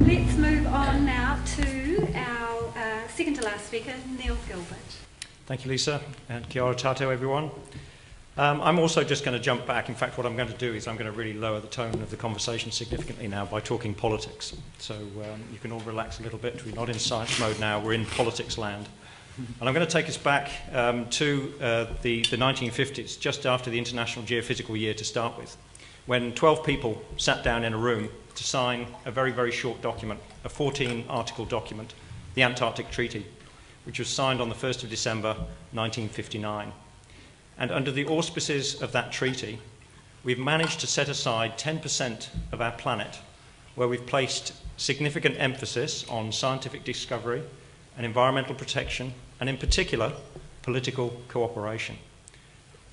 Let's move on now to our second to last speaker, Neil Gilbert. Thank you, Lisa, and kia ora tātou, everyone. I'm also just going to jump back. In fact, what I'm going to do is I'm going to really lower the tone of the conversation significantly now by talking politics. So you can all relax a little bit. We're not in science mode now, we're in politics land. And I'm going to take us back to the 1950s, just after the International Geophysical Year to start with, when 12 people sat down in a room to sign a very, very short document, a 14-article document, the Antarctic Treaty, which was signed on the 1st of December 1959. And under the auspices of that treaty, we've managed to set aside 10% of our planet where we've placed significant emphasis on scientific discovery and environmental protection, and in particular, political cooperation.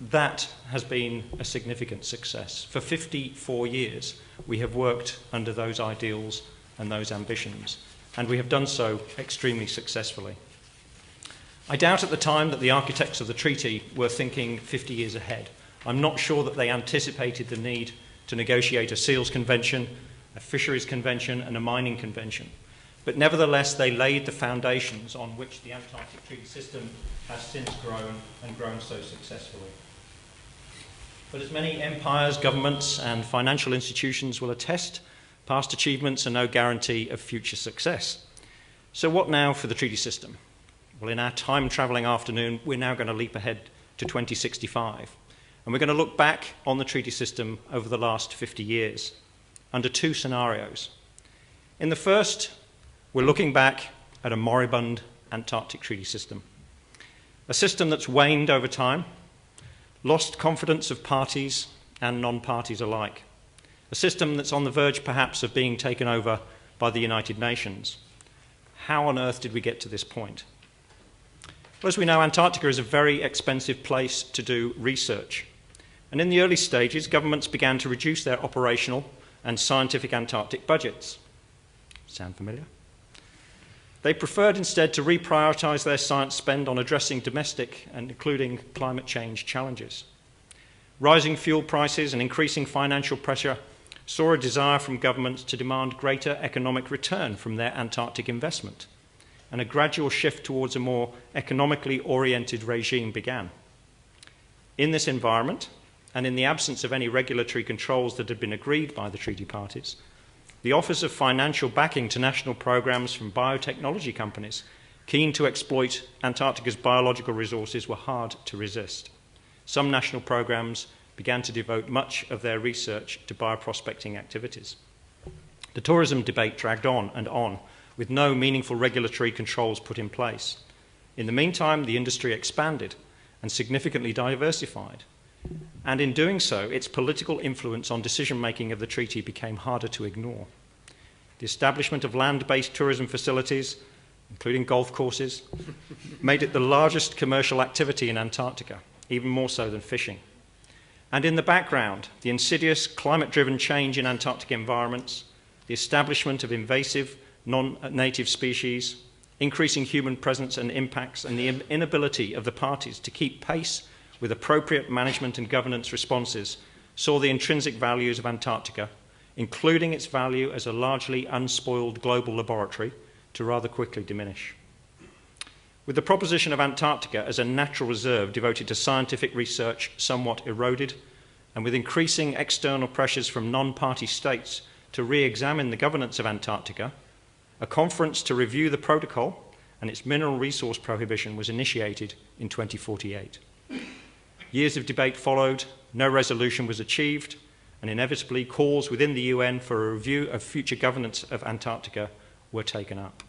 That has been a significant success. For 54 years, we have worked under those ideals and those ambitions, and we have done so extremely successfully. I doubt at the time that the architects of the treaty were thinking 50 years ahead. I'm not sure that they anticipated the need to negotiate a seals convention, a fisheries convention, and a mining convention. But nevertheless, they laid the foundations on which the Antarctic Treaty System has since grown, and grown so successfully. But as many empires, governments, and financial institutions will attest, past achievements are no guarantee of future success. So what now for the treaty system? Well, in our time-travelling afternoon, we're now going to leap ahead to 2065. And we're going to look back on the treaty system over the last 50 years under two scenarios. In the first, we're looking back at a moribund Antarctic treaty system, a system that's waned over time, lost confidence of parties and non-parties alike, a system that's on the verge perhaps of being taken over by the United Nations. How on earth did we get to this point? Well, as we know, Antarctica is a very expensive place to do research. And in the early stages, governments began to reduce their operational and scientific Antarctic budgets. Sound familiar? They preferred instead to reprioritise their science spend on addressing domestic and including climate change challenges. Rising fuel prices and increasing financial pressure saw a desire from governments to demand greater economic return from their Antarctic investment, and a gradual shift towards a more economically oriented regime began. In this environment, and in the absence of any regulatory controls that had been agreed by the treaty parties, the offers of financial backing to national programs from biotechnology companies keen to exploit Antarctica's biological resources were hard to resist. Some national programs began to devote much of their research to bioprospecting activities. The tourism debate dragged on and on, with no meaningful regulatory controls put in place. In the meantime, the industry expanded and significantly diversified. And in doing so, its political influence on decision-making of the treaty became harder to ignore. The establishment of land-based tourism facilities, including golf courses, made it the largest commercial activity in Antarctica, even more so than fishing. And in the background, the insidious climate-driven change in Antarctic environments, the establishment of invasive non-native species, increasing human presence and impacts, and the inability of the parties to keep pace with appropriate management and governance responses saw the intrinsic values of Antarctica, including its value as a largely unspoiled global laboratory, to rather quickly diminish. With the proposition of Antarctica as a natural reserve devoted to scientific research somewhat eroded, and with increasing external pressures from non-party states to re-examine the governance of Antarctica, a conference to review the protocol and its mineral resource prohibition was initiated in 2048. Years of debate followed, no resolution was achieved, and inevitably calls within the UN for a review of future governance of Antarctica were taken up.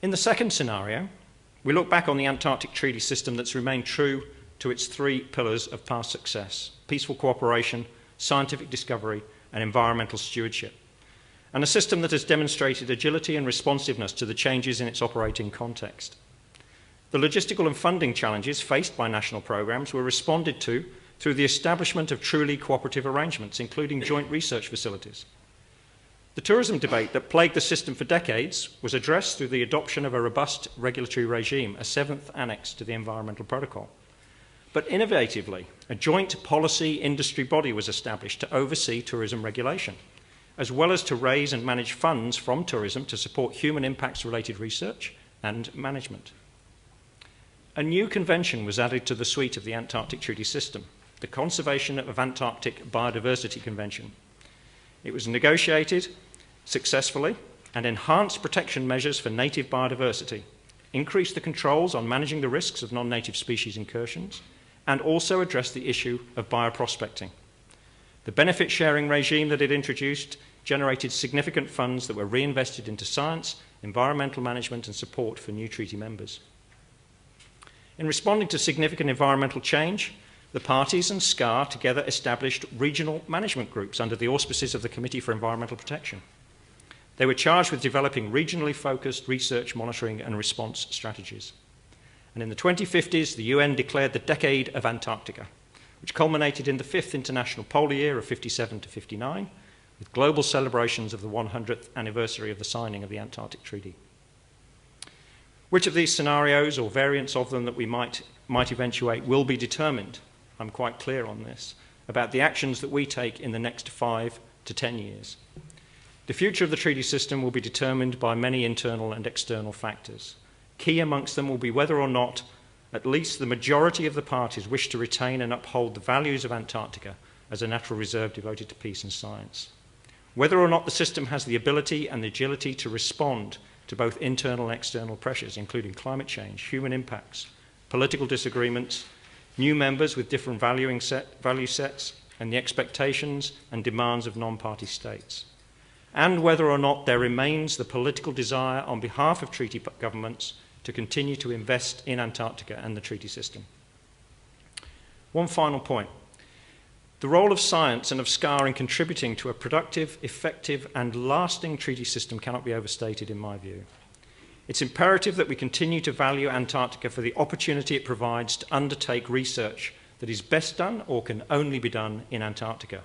In the second scenario, we look back on the Antarctic Treaty System that's remained true to its three pillars of past success: peaceful cooperation, scientific discovery, and environmental stewardship, and a system that has demonstrated agility and responsiveness to the changes in its operating context. The logistical and funding challenges faced by national programs were responded to through the establishment of truly cooperative arrangements, including joint research facilities. The tourism debate that plagued the system for decades was addressed through the adoption of a robust regulatory regime, a seventh annex to the Environmental Protocol. But innovatively, a joint policy industry body was established to oversee tourism regulation, as well as to raise and manage funds from tourism to support human impacts-related research and management. A new convention was added to the suite of the Antarctic Treaty System, the Conservation of Antarctic Biodiversity Convention. It was negotiated successfully and enhanced protection measures for native biodiversity, increased the controls on managing the risks of non-native species incursions, and also addressed the issue of bioprospecting. The benefit sharing regime that it introduced generated significant funds that were reinvested into science, environmental management, and support for new treaty members. In responding to significant environmental change, the parties and SCAR together established regional management groups under the auspices of the Committee for Environmental Protection. They were charged with developing regionally focused research, monitoring, and response strategies. And in the 2050s, the UN declared the Decade of Antarctica, which culminated in the 5th International Polar Year of 57 to 59, with global celebrations of the 100th anniversary of the signing of the Antarctic Treaty. Which of these scenarios, or variants of them, that we might eventuate will be determined, I'm quite clear on this, about the actions that we take in the next 5 to 10 years. The future of the treaty system will be determined by many internal and external factors. Key amongst them will be whether or not at least the majority of the parties wish to retain and uphold the values of Antarctica as a natural reserve devoted to peace and science. Whether or not the system has the ability and the agility to respond to both internal and external pressures, including climate change, human impacts, political disagreements, new members with different value sets, and the expectations and demands of non-party states. And whether or not there remains the political desire on behalf of treaty governments to continue to invest in Antarctica and the treaty system. One final point. The role of science and of SCAR in contributing to a productive, effective, and lasting treaty system cannot be overstated in my view. It's imperative that we continue to value Antarctica for the opportunity it provides to undertake research that is best done or can only be done in Antarctica.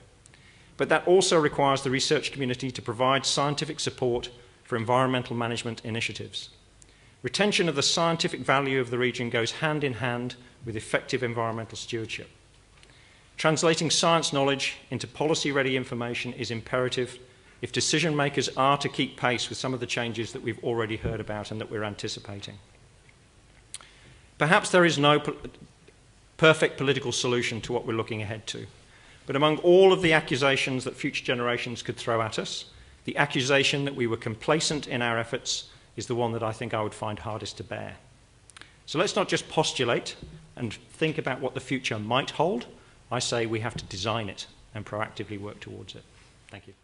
But that also requires the research community to provide scientific support for environmental management initiatives. Retention of the scientific value of the region goes hand in hand with effective environmental stewardship. Translating science knowledge into policy-ready information is imperative if decision makers are to keep pace with some of the changes that we've already heard about and that we're anticipating. Perhaps there is no perfect political solution to what we're looking ahead to, but among all of the accusations that future generations could throw at us, the accusation that we were complacent in our efforts is the one that I think I would find hardest to bear. So let's not just postulate and think about what the future might hold. I say we have to design it and proactively work towards it. Thank you.